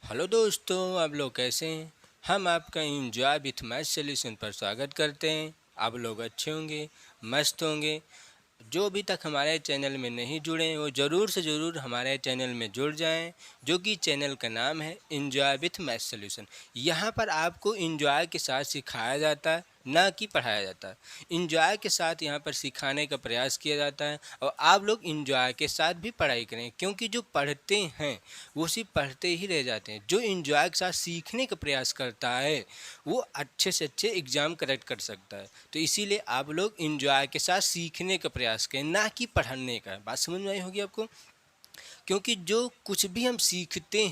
Hello दोस्तों, आप लोग कैसे हैं। हम आपका इंजॉय विथ मैथ सॉल्यूशन पर स्वागत करते हैं। आप लोग अच्छे होंगे, मस्त होंगे। जो अभी तक हमारे चैनल में नहीं जुड़े हैं वो ज़रूर से ज़रूर हमारे चैनल में जुड़ जाएं, जो कि चैनल का नाम है इंजॉय विथ मैथ सॉल्यूशन। यहाँ पर आपको इंजॉय के साथ सिखाया जाता है, ना कि पढ़ाया जाता है। इंजॉय के साथ यहाँ पर सिखाने का प्रयास किया जाता है और आप लोग इंजॉय के साथ भी पढ़ाई करें, क्योंकि जो पढ़ते हैं वो सिर्फ पढ़ते ही रह जाते हैं। जो इंजॉय के साथ सीखने का प्रयास करता है वो अच्छे से अच्छे एग्ज़ाम करेक्ट कर सकता है। तो इसीलिए आप लोग इंजॉय के साथ सीखने का प्रयास करें, ना कि पढ़ने का। बात समझ में आई होगी आपको। क्योंकि जो कुछ भी हम सीखते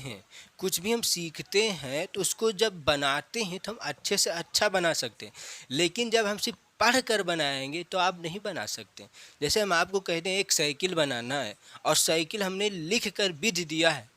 हैं तो उसको जब बनाते हैं तो हम अच्छे से अच्छा बना सकते हैं। लेकिन जब हम सिर्फ पढ़ कर बनाएंगे तो आप नहीं बना सकते। जैसे हम आपको कहते हैं एक साइकिल बनाना है और साइकिल हमने लिख कर विध दिया है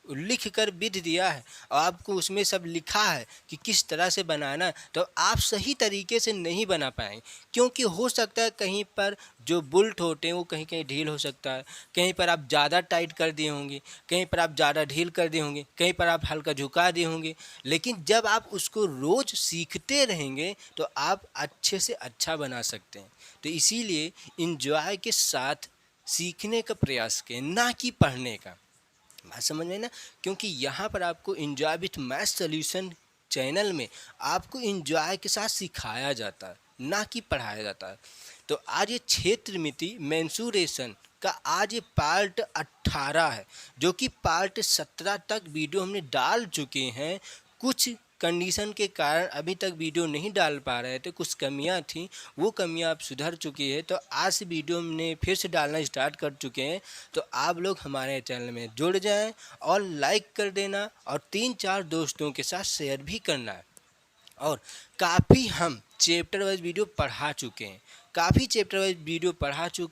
और आपको उसमें सब लिखा है कि किस तरह से बनाना है, तो आप सही तरीके से नहीं बना पाएंगे। क्योंकि हो सकता है कहीं पर जो बुल्ट होते हैं वो कहीं कहीं ढील हो सकता है, कहीं पर आप ज़्यादा टाइट कर दिए होंगे, कहीं पर आप ज़्यादा ढील कर दिए होंगे, कहीं पर आप हल्का झुका दिए होंगे। लेकिन जब आप उसको रोज़ सीखते रहेंगे तो आप अच्छे से अच्छा बना सकते हैं। तो इसीलिए इंजॉय के साथ सीखने का प्रयास करें, ना कि पढ़ने का। बात समझ में ना। क्योंकि यहाँ पर आपको enjoy with math solution channel में आपको इंजॉय के साथ सिखाया जाता है, ना कि पढ़ाया जाता है। तो आज ये क्षेत्र मिति मेंसुरेशन का आज ये पार्ट 18 है, जो कि पार्ट 17 तक वीडियो हमने डाल चुके हैं। कुछ कंडीशन के कारण अभी तक वीडियो नहीं डाल पा रहे थे, कुछ कमियां थी, वो कमियां अब सुधर चुकी है। तो आज से वीडियो हमने फिर से डालना स्टार्ट कर चुके हैं। तो आप लोग हमारे चैनल में जुड़ जाएं और लाइक कर देना और 3-4 दोस्तों के साथ शेयर भी करना है। और काफ़ी हम चैप्टर वाइज वीडियो पढ़ा चुके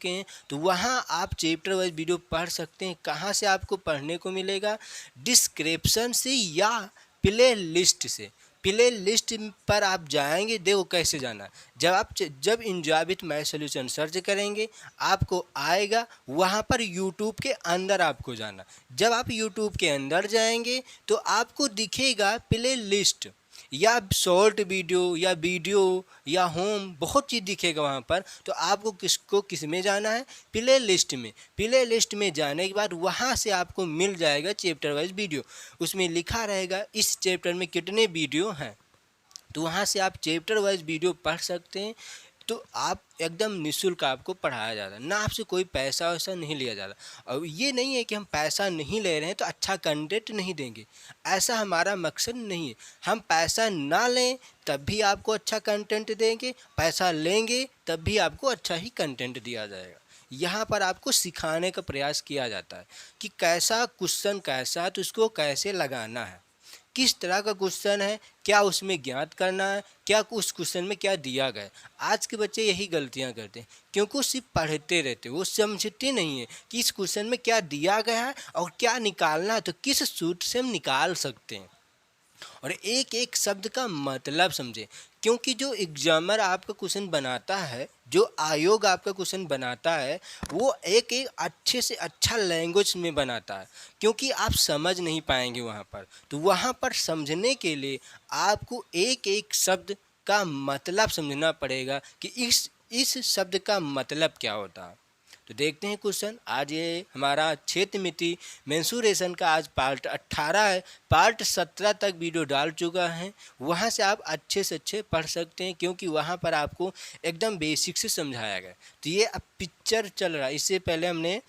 हैं, तो वहाँ आप चैप्टर वाइज वीडियो पढ़ सकते हैं। कहाँ से आपको पढ़ने को मिलेगा? डिस्क्रिप्शन से या प्ले लिस्ट पर आप जाएंगे। देखो कैसे जाना है। जब enjoy with math solution search करेंगे आपको आएगा, वहाँ पर यूट्यूब के अंदर आपको जाना। जब आप यूट्यूब के अंदर जाएंगे तो आपको दिखेगा प्ले लिस्ट या शॉर्ट वीडियो या होम, बहुत चीज़ दिखेगा वहाँ पर। तो आपको किस में जाना है? प्ले लिस्ट में जाने के बाद वहाँ से आपको मिल जाएगा चैप्टर वाइज वीडियो। उसमें लिखा रहेगा इस चैप्टर में कितने वीडियो हैं, तो वहाँ से आप चैप्टर वाइज वीडियो पढ़ सकते हैं। तो आप एकदम निःशुल्क आपको पढ़ाया जाता है, ना आपसे कोई पैसा वैसा नहीं लिया जाता। और ये नहीं है कि हम पैसा नहीं ले रहे हैं तो अच्छा कंटेंट नहीं देंगे, ऐसा हमारा मकसद नहीं है। हम पैसा ना लें तब भी आपको अच्छा कंटेंट देंगे, पैसा लेंगे तब भी आपको अच्छा ही कंटेंट दिया जाएगा। यहाँ पर आपको सिखाने का प्रयास किया जाता है कि कैसा क्वेश्चन कैसा, तो उसको कैसे लगाना है, किस तरह का क्वेश्चन है, क्या उसमें ज्ञात करना है, क्या उस क्वेश्चन में क्या दिया गया है। आज के बच्चे यही गलतियां करते हैं, क्योंकि वो सिर्फ पढ़ते रहते हैं, वो समझते नहीं है कि इस क्वेश्चन में क्या दिया गया है और क्या निकालना है, तो किस सूत्र से हम निकाल सकते हैं। और एक एक शब्द का मतलब समझे। क्योंकि जो एग्जामर आपका क्वेश्चन बनाता है, जो आयोग आपका क्वेश्चन बनाता है, वो एक एक अच्छे से अच्छा लैंग्वेज में बनाता है, क्योंकि आप समझ नहीं पाएंगे वहाँ पर। तो वहाँ पर समझने के लिए आपको एक एक शब्द का मतलब समझना पड़ेगा कि इस शब्द का मतलब क्या होता है। तो देखते हैं क्वेश्चन। आज ये हमारा क्षेत्र मिति मेंसुरेशन का आज पार्ट 18 है। पार्ट 17 तक वीडियो डाल चुका है, वहाँ से आप अच्छे से अच्छे पढ़ सकते हैं, क्योंकि वहाँ पर आपको एकदम बेसिक से समझाया गया। तो ये अब पिक्चर चल रहा है, इससे पहले हमने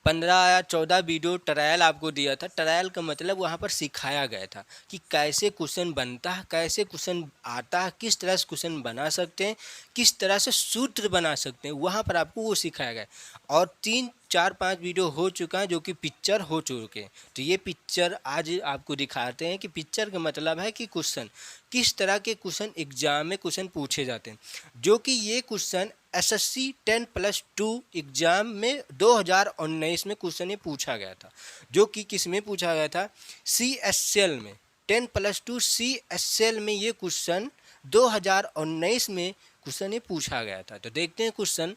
15 या 14 वीडियो ट्रायल आपको दिया था। ट्रायल का मतलब वहाँ पर सिखाया गया था कि कैसे क्वेश्चन बनता है, कैसे क्वेश्चन आता है, किस तरह से क्वेश्चन बना सकते हैं, किस तरह से सूत्र बना सकते हैं, वहाँ पर आपको वो सिखाया गया। और 3-4-5 वीडियो हो चुका है जो कि पिक्चर हो चुके हैं। तो ये पिक्चर आज आपको दिखाते हैं कि पिक्चर का मतलब है कि क्वेश्चन किस तरह के क्वेश्चन एग्जाम में क्वेश्चन पूछे जाते हैं। जो कि ये क्वेश्चन एसएससी 10+2 एग्ज़ाम में 2019 में क्वेश्चन ये पूछा गया था। जो कि किस में पूछा गया था? CSL में। 10+2 CSL में ये क्वेश्चन 2019 में क्वेश्चन ये पूछा गया था। तो देखते हैं क्वेश्चन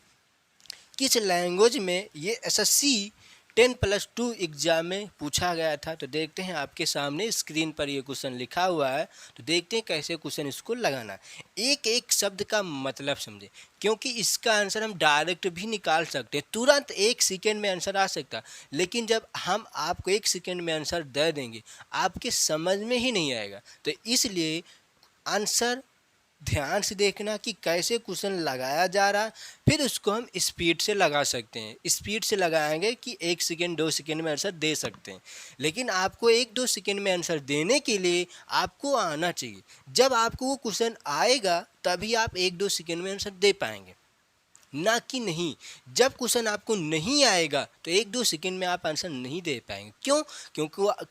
किस लैंग्वेज में ये एसएससी 10+2 एग्जाम में पूछा गया था। तो देखते हैं आपके सामने स्क्रीन पर ये क्वेश्चन लिखा हुआ है, तो देखते हैं कैसे क्वेश्चन इसको लगाना। एक एक शब्द का मतलब समझे, क्योंकि इसका आंसर हम डायरेक्ट भी निकाल सकते हैं, तुरंत 1 सेकेंड में आंसर आ सकता है, लेकिन जब हम आपको 1 सेकेंड में आंसर दे देंगे आपके समझ में ही नहीं आएगा। तो इसलिए आंसर ध्यान से देखना कि कैसे क्वेश्चन लगाया जा रहा है, फिर उसको हम स्पीड से लगा सकते हैं। स्पीड से लगाएंगे कि 1 सेकेंड 2 सेकेंड में आंसर दे सकते हैं, लेकिन आपको 1-2 सेकेंड में आंसर देने के लिए आपको आना चाहिए। जब आपको वो क्वेश्चन आएगा तभी आप 1-2 सेकेंड में आंसर दे पाएंगे, ना कि नहीं। जब क्वेश्चन आपको नहीं आएगा तो 1-2 सेकेंड में आप आंसर नहीं दे पाएंगे। क्यों?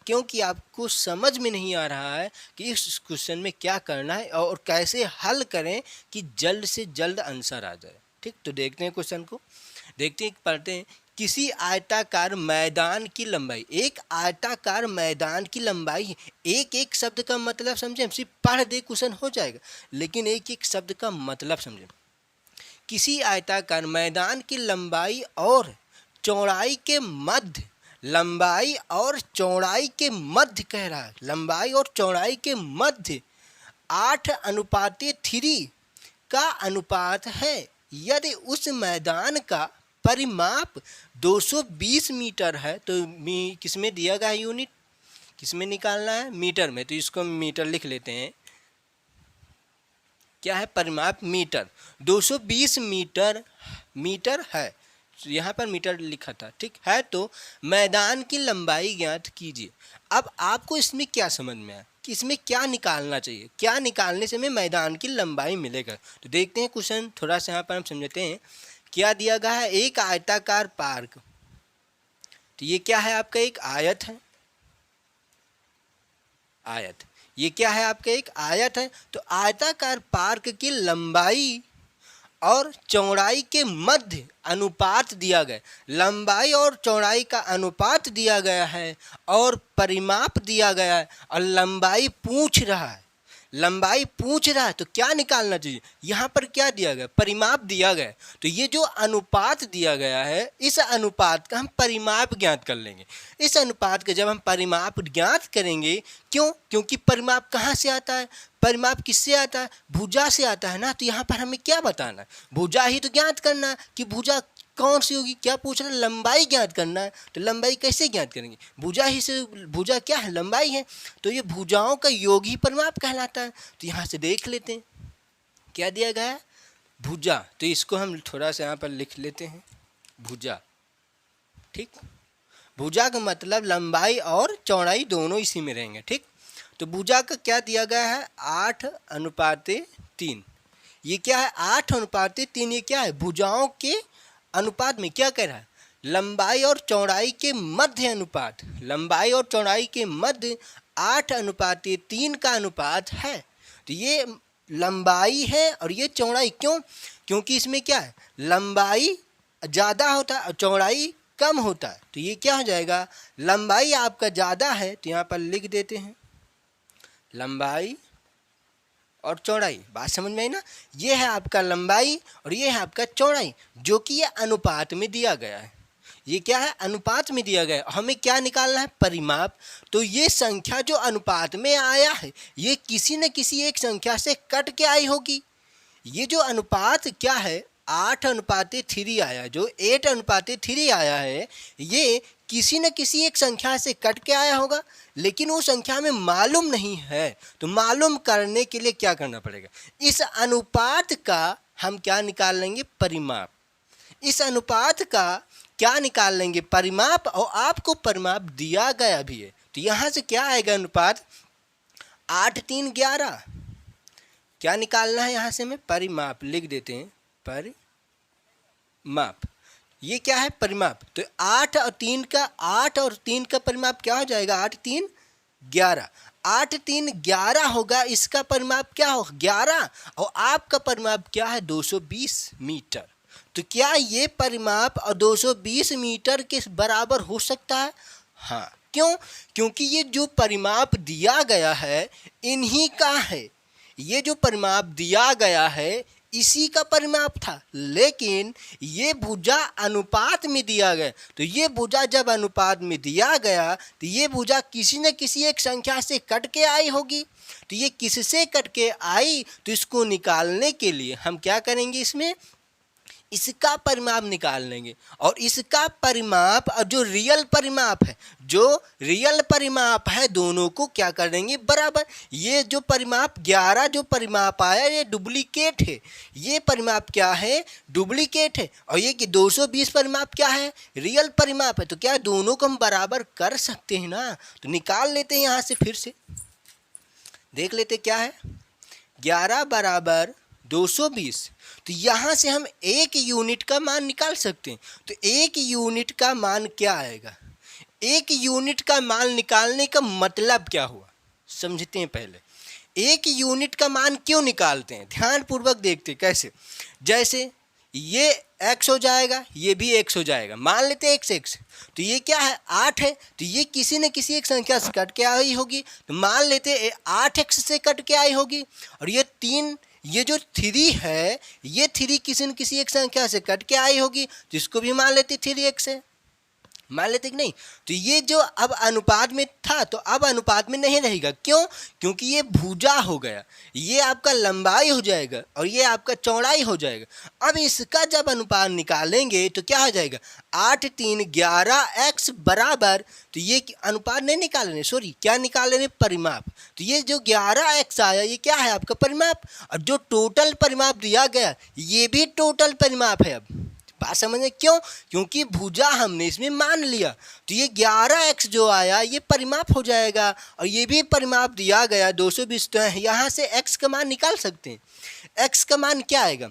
क्योंकि आपको समझ में नहीं आ रहा है कि इस क्वेश्चन में क्या करना है और कैसे हल करें कि जल्द से जल्द आंसर आ जाए। ठीक, तो देखते हैं क्वेश्चन को, देखते हैं, पढ़ते हैं। किसी आयताकार मैदान की लंबाई, एक आयताकार मैदान की लंबाई, एक एक शब्द का मतलब समझे। हम सिर्फ पढ़ दे क्वेश्चन हो जाएगा, लेकिन एक एक शब्द का मतलब समझे। किसी आयताकार मैदान की लंबाई और चौड़ाई के मध्य, लंबाई और चौड़ाई के मध्य कह रहा है, लंबाई और चौड़ाई के मध्य 8:3 का अनुपात है। यदि उस मैदान का परिमाप 220 मीटर है, तो किसमें दिया गया है यूनिट, किसमें निकालना है, मीटर में। तो इसको मीटर लिख लेते हैं। क्या है परिमाप, मीटर। 220 मीटर है, यहाँ पर मीटर लिखा था, ठीक है। तो मैदान की लंबाई ज्ञात कीजिए। अब आपको इसमें क्या समझ में आया कि इसमें क्या निकालना चाहिए, क्या निकालने से हमें मैदान की लंबाई मिलेगा। तो देखते हैं क्वेश्चन, थोड़ा सा यहाँ पर हम समझते हैं। क्या दिया गया है, एक आयताकार पार्क। तो ये क्या है आपका, एक आयत है, आयत। ये क्या है आपका, एक आयत है। तो आयताकार पार्क की लंबाई और चौड़ाई के मध्य अनुपात दिया गया, लंबाई और चौड़ाई का अनुपात दिया गया है और परिमाप दिया गया है, और लंबाई पूछ रहा है, लंबाई पूछ रहा है। तो क्या निकालना चाहिए, यहाँ पर क्या दिया गया, परिमाप दिया गया। तो ये जो अनुपात दिया गया है, इस अनुपात का हम परिमाप ज्ञात कर लेंगे। इस अनुपात का जब हम परिमाप ज्ञात करेंगे, क्यों, क्योंकि परिमाप कहाँ से आता है, परिमाप किससे आता है, भुजा से आता है ना। तो यहाँ पर हमें क्या बताना है, भुजा ही तो ज्ञात करना है कि भुजा कौन सी होगी। क्या पूछ रहे हैं, लंबाई ज्ञात करना है। तो लंबाई कैसे ज्ञात करेंगे, भुजा ही से, भुजा क्या है, लंबाई है। तो ये भुजाओं का योग ही परिमाप कहलाता है। तो यहाँ से देख लेते हैं क्या दिया गया है, भुजा। तो इसको हम थोड़ा सा यहाँ पर लिख लेते हैं, भुजा। ठीक, भुजा का मतलब लंबाई और चौड़ाई दोनों इसी में रहेंगे। ठीक, तो भुजा का क्या दिया गया है, 8:3। ये क्या है, 8:3। ये क्या है, भुजाओं के अनुपात में क्या कह रहा है, लंबाई और चौड़ाई के मध्य अनुपात, लंबाई और चौड़ाई के मध्य 8:3 का अनुपात है। तो ये लंबाई है और ये चौड़ाई, क्यों, क्योंकि इसमें क्या है, लंबाई ज़्यादा होता है और चौड़ाई कम होता है। तो ये क्या हो जाएगा, लंबाई आपका ज़्यादा है, तो यहाँ पर लिख देते हैं लंबाई और चौड़ाई। बात समझ में आई ना, ये है आपका लंबाई और ये है आपका चौड़ाई, जो कि ये अनुपात में दिया गया है। ये क्या है, अनुपात में दिया गया है। हमें क्या निकालना है, परिमाप। तो ये संख्या जो अनुपात में आया है, ये किसी न किसी एक संख्या से कट के आई होगी। ये जो अनुपात क्या है, 8:3 आया, जो 8:3 आया है, ये किसी न किसी एक संख्या से कट के आया होगा, लेकिन वो संख्या में मालूम नहीं है। तो मालूम करने के लिए क्या करना पड़ेगा, इस अनुपात का हम क्या निकाल लेंगे, परिमाप। इस अनुपात का क्या निकाल लेंगे, परिमाप। और आपको परिमाप दिया गया भी है, तो यहाँ से क्या आएगा अनुपात, 8:3=11। क्या निकालना है, यहाँ से हमें परिमाप लिख देते हैं, परिमाप। ये क्या है, परिमाप। तो 8 और 3 का परिमाप क्या हो जाएगा, 8×3=11। 8×3=11 होगा, इसका परिमाप क्या हो, 11। और आपका परिमाप क्या है, 220 मीटर। तो क्या ये परिमाप और 220 मीटर के बराबर हो सकता है, हाँ। क्यों, क्योंकि ये जो परिमाप दिया गया है इन्हीं का है। ये जो परिमाप दिया गया है इसी का परिमाप था। लेकिन ये भुजा अनुपात में दिया गया, तो ये भुजा जब अनुपात में दिया गया तो ये भुजा किसी न किसी एक संख्या से कट के आई होगी। तो ये किससे कट के आई, तो इसको निकालने के लिए हम क्या करेंगे, इसमें इसका परिमाप निकाल लेंगे। और इसका परिमाप और जो रियल परिमाप है दोनों को क्या कर देंगे, बराबर। ये जो परिमाप 11 जो परिमाप आया ये डुप्लीकेट है, ये परिमाप क्या है, डुप्लीकेट है। और ये कि 220 परिमाप क्या है, रियल परिमाप है। तो क्या दोनों को हम बराबर कर सकते हैं ना। तो निकाल लेते हैं यहाँ से, फिर से देख लेते क्या है, 11 बराबर 220। तो यहाँ से हम एक यूनिट का मान निकाल सकते हैं। तो एक यूनिट का मान क्या आएगा, एक यूनिट का मान निकालने का मतलब क्या हुआ, समझते हैं पहले। एक यूनिट का मान क्यों निकालते हैं, ध्यानपूर्वक देखते हैं कैसे। जैसे ये x हो जाएगा, ये भी x हो जाएगा, मान लेते हैं x। तो ये क्या है, 8 है। तो ये किसी न किसी एक संख्या से कट के आई होगी, तो मान लेते हैं 8x से कट के आई होगी। और ये 3, ये जो 3 है, ये 3 किसी न किसी एक संख्या से कट के आई होगी, जिसको भी मान लेते 3x है, मान लेते कि नहीं। तो ये जो अब अनुपात में था तो अब अनुपात में नहीं रहेगा, क्यों, क्योंकि ये भुजा हो गया, ये आपका लंबाई हो जाएगा और ये आपका चौड़ाई हो जाएगा। अब इसका जब अनुपात निकालेंगे तो क्या हो जाएगा, 8 3 11x बराबर, तो ये अनुपात नहीं निकालने, सॉरी क्या निकालने, परिमाप। तो ये जो 11x आया ये क्या है, आपका परिमाप। और जो टोटल परिमाप दिया गया ये भी टोटल परिमाप है। अब बात समझे क्यों, क्योंकि भुजा हमने इसमें मान लिया। तो ये 11x जो आया ये परिमाप हो जाएगा और ये भी परिमाप दिया गया 220। तो यहाँ से x का मान निकाल सकते हैं। x का मान क्या आएगा,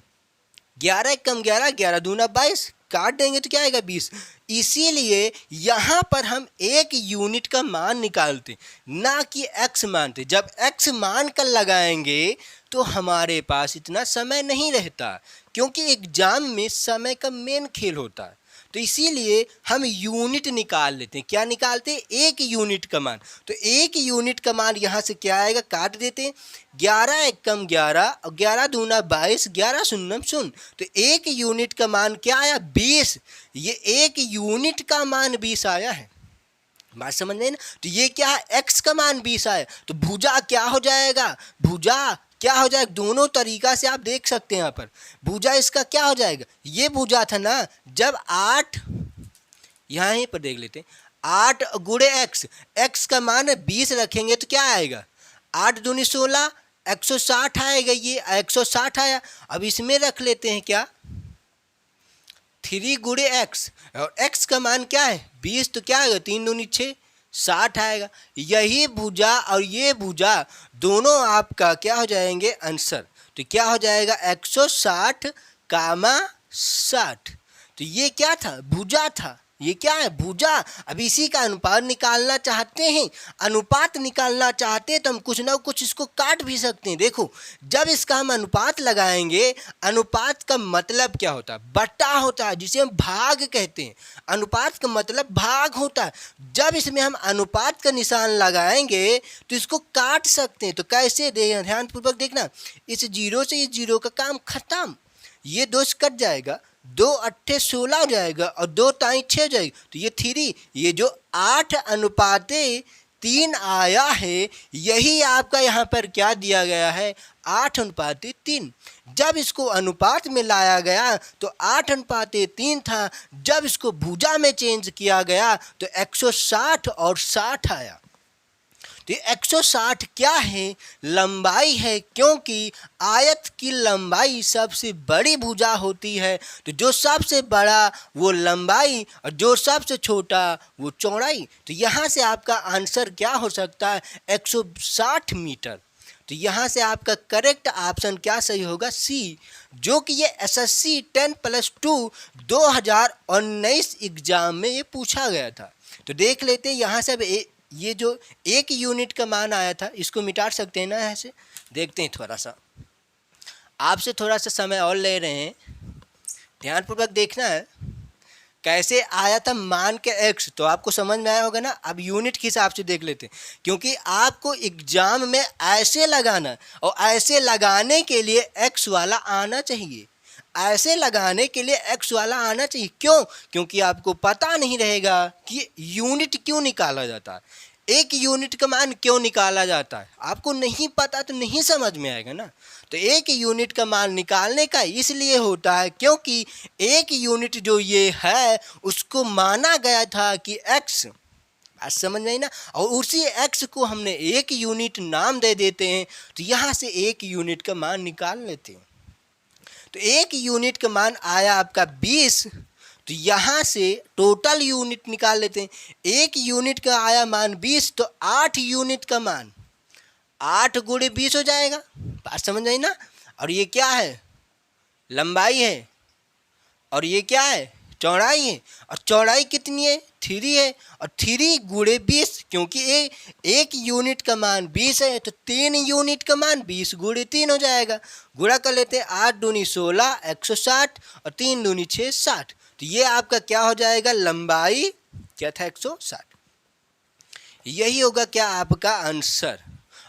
11 कम 11, 11 दूना 22, काट देंगे तो क्या आएगा 20। इसीलिए यहाँ पर हम एक यूनिट का मान निकालते ना कि x मानते। जब x मान कर लगाएंगे तो हमारे पास इतना समय नहीं रहता, क्योंकि एग्जाम में समय का मेन खेल होता है। तो इसीलिए हम यूनिट निकाल लेते हैं। क्या निकालते हैं, एक यूनिट का मान। तो एक यूनिट का मान यहाँ से क्या आएगा, काट देते हैं, 11 1 कम 11 और 11 दूना 22, 11 शून्य शून्य। तो एक यूनिट का मान क्या आया, 20। ये एक यूनिट का मान 20 आया है, बात समझ रहे ना। तो ये क्या है, x का मान 20 आया। तो भुजा क्या हो जाएगा, भुजा क्या हो जाएगा, दोनों तरीका से आप देख सकते हैं। यहाँ पर भुजा इसका क्या हो जाएगा, ये भुजा था ना, जब 8 यहाँ पर देख लेते हैं, 8 गुणे x का मान 20 रखेंगे तो क्या आएगा, 8 दूनी 16, 160 आएगा। ये 160 आया। अब इसमें रख लेते हैं क्या, 3 गुणे x, और x का मान क्या है 20, तो क्या आएगा 3 दूनी 6, 60 आएगा। यही भुजा और ये भुजा दोनों आपका क्या हो जाएंगे, आंसर। तो क्या हो जाएगा 160 कामा 60। तो ये क्या था, भुजा था। ये क्या है, भुजा। अब इसी का अनुपात निकालना चाहते हैं, अनुपात निकालना चाहते हैं तो हम कुछ ना कुछ इसको काट भी सकते हैं। देखो जब इसका हम अनुपात लगाएंगे, अनुपात का मतलब क्या होता है, बटा होता है, जिसे हम भाग कहते हैं। अनुपात का मतलब भाग होता है। जब इसमें हम अनुपात का निशान लगाएंगे तो इसको काट सकते हैं। तो कैसे, ध्यानपूर्वक देखना, इस जीरो से इस जीरो का काम खत्म, ये 2 कट जाएगा, 2 अट्ठे 16 हो जाएगा और 2 ताई 6 हो जाएगी। तो ये 3, ये जो 8 अनुपाते 3 आया है, यही आपका यहाँ पर क्या दिया गया है, 8 अनुपाते 3। जब इसको अनुपात में लाया गया तो 8 अनुपाते 3 था, जब इसको भुजा में चेंज किया गया तो 160 और 60 आया। तो 160 क्या है, लंबाई है, क्योंकि आयत की लंबाई सबसे बड़ी भुजा होती है। तो जो सबसे बड़ा वो लंबाई और जो सबसे छोटा वो चौड़ाई। तो यहाँ से आपका आंसर क्या हो सकता है, 160 मीटर। तो यहाँ से आपका करेक्ट ऑप्शन क्या सही होगा, सी, जो कि ये SSC 10+2 2019 एग्जाम में ये पूछा गया था। तो देख लेते हैं यहाँ से। अब ये जो एक यूनिट का मान आया था इसको मिटा सकते हैं ना, ऐसे देखते हैं। थोड़ा सा आपसे थोड़ा सा समय और ले रहे हैं, ध्यानपूर्वक देखना है। कैसे आया था मान के x, तो आपको समझ में आया होगा ना। अब यूनिट के हिसाब से देख लेते हैं, क्योंकि आपको एग्जाम में ऐसे लगाना और ऐसे लगाने के लिए x वाला आना चाहिए, ऐसे लगाने के लिए x वाला आना चाहिए। क्यों? क्योंकि आपको पता नहीं रहेगा कि यूनिट क्यों निकाला जाता है, एक यूनिट का मान क्यों निकाला जाता है, आपको नहीं पता तो नहीं समझ में आएगा ना। तो एक यूनिट का मान निकालने का इसलिए होता है क्योंकि एक यूनिट जो ये है उसको माना गया था कि x, बात समझ में आई ना, और उसी x को हमने एक यूनिट नाम दे देते हैं, तो यहाँ से एक यूनिट का मान निकाल लेते हैं। तो एक यूनिट का मान आया आपका 20, तो यहाँ से टोटल यूनिट निकाल लेते हैं। एक यूनिट का आया मान 20, तो 8 यूनिट का मान 8 गुणे 20 हो जाएगा, बात समझ आई ना। और ये क्या है? लंबाई है, और ये क्या है? चौड़ाई है। और चौड़ाई कितनी है? 3 है, और 3 गुणे 20, क्योंकि एक यूनिट का मान 20 है, तो 3 यूनिट का मान 20 गुणे 3 हो जाएगा। गुणा कर लेते हैं, 8 दूनी 16 160, और 3 दूनी 6 60। तो ये आपका क्या हो जाएगा? लंबाई क्या था? 160। यही होगा क्या आपका आंसर।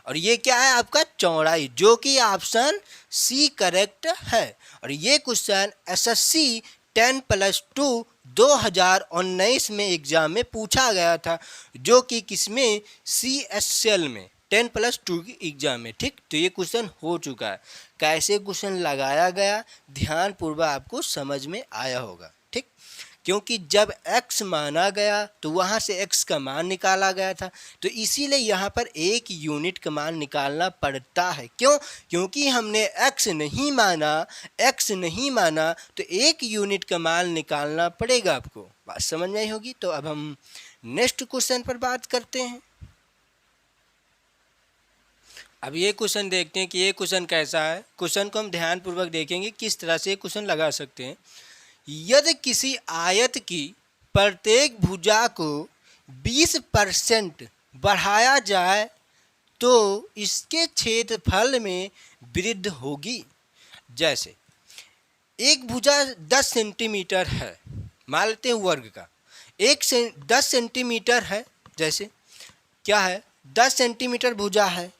और ये क्या है आपका? चौड़ाई, जो कि ऑप्शन सी करेक्ट है। और ये क्वेश्चन एसएससी 10+2 2019 में एग्जाम में पूछा गया था, जो कि किसमें? CSL में 10+2 की एग्जाम में। ठीक, तो ये क्वेश्चन हो चुका है। कैसे क्वेश्चन लगाया गया ध्यान पूर्वक आपको समझ में आया होगा। ठीक, क्योंकि जब x माना गया तो वहाँ से x का मान निकाला गया था, तो इसीलिए यहाँ पर एक यूनिट का मान निकालना पड़ता है। क्यों? क्योंकि हमने x नहीं माना, तो एक यूनिट का मान निकालना पड़ेगा आपको। बात समझ में आई होगी। तो अब हम नेक्स्ट क्वेश्चन पर बात करते हैं। अब ये क्वेश्चन देखते हैं कि ये क्वेश्चन कैसा है। क्वेश्चन को हम ध्यानपूर्वक देखेंगे किस तरह से क्वेश्चन लगा सकते हैं। यदि किसी आयत की प्रत्येक भुजा को 20% बढ़ाया जाए तो इसके क्षेत्रफल में वृद्धि होगी। जैसे एक भुजा 10 सेंटीमीटर है, मान लेते हैं वर्ग का, 10 सेंटीमीटर है। जैसे क्या है? 10 सेंटीमीटर भुजा है,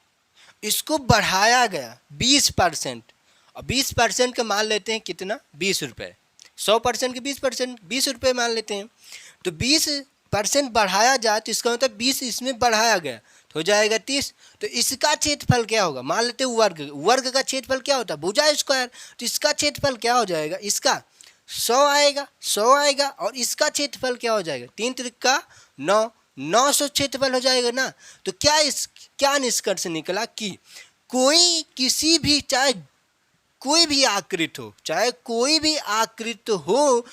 इसको बढ़ाया गया 20%, और 20% का मान लेते हैं कितना? 20 रुपये। 100% के 20%, 20 रुपये मान लेते हैं। तो 20% बढ़ाया जाए तो इसका मतलब 20 इसमें बढ़ाया गया तो हो जाएगा 30। तो इसका क्षेत्रफल क्या होगा? मान लेते हैं वर्ग का क्षेत्रफल क्या होता है? भुजा स्क्वायर। तो इसका क्षेत्रफल क्या हो जाएगा? इसका 100 आएगा, और इसका क्षेत्रफल क्या हो जाएगा? 3 त्रिका 9, 900 क्षेत्रफल हो जाएगा ना। तो क्या निष्कर्ष निकला कि चाहे कोई भी आकृति हो,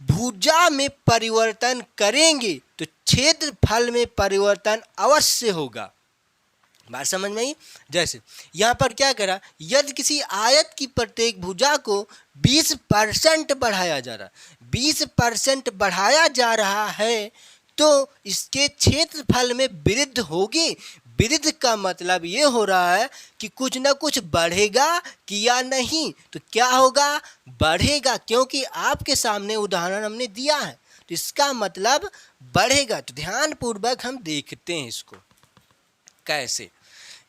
भुजा में परिवर्तन करेंगे तो क्षेत्रफल में परिवर्तन अवश्य होगा। बात समझ में आई? जैसे यहाँ पर क्या करा? यदि किसी आयत की प्रत्येक भुजा को 20% बढ़ाया जा रहा, 20% बढ़ाया जा रहा है, तो इसके क्षेत्रफल में वृद्धि होगी। वृद्धि का मतलब ये हो रहा है कि कुछ ना कुछ बढ़ेगा कि या नहीं। तो क्या होगा? बढ़ेगा, क्योंकि आपके सामने उदाहरण हमने दिया है, तो इसका मतलब बढ़ेगा। तो ध्यानपूर्वक हम देखते हैं इसको कैसे।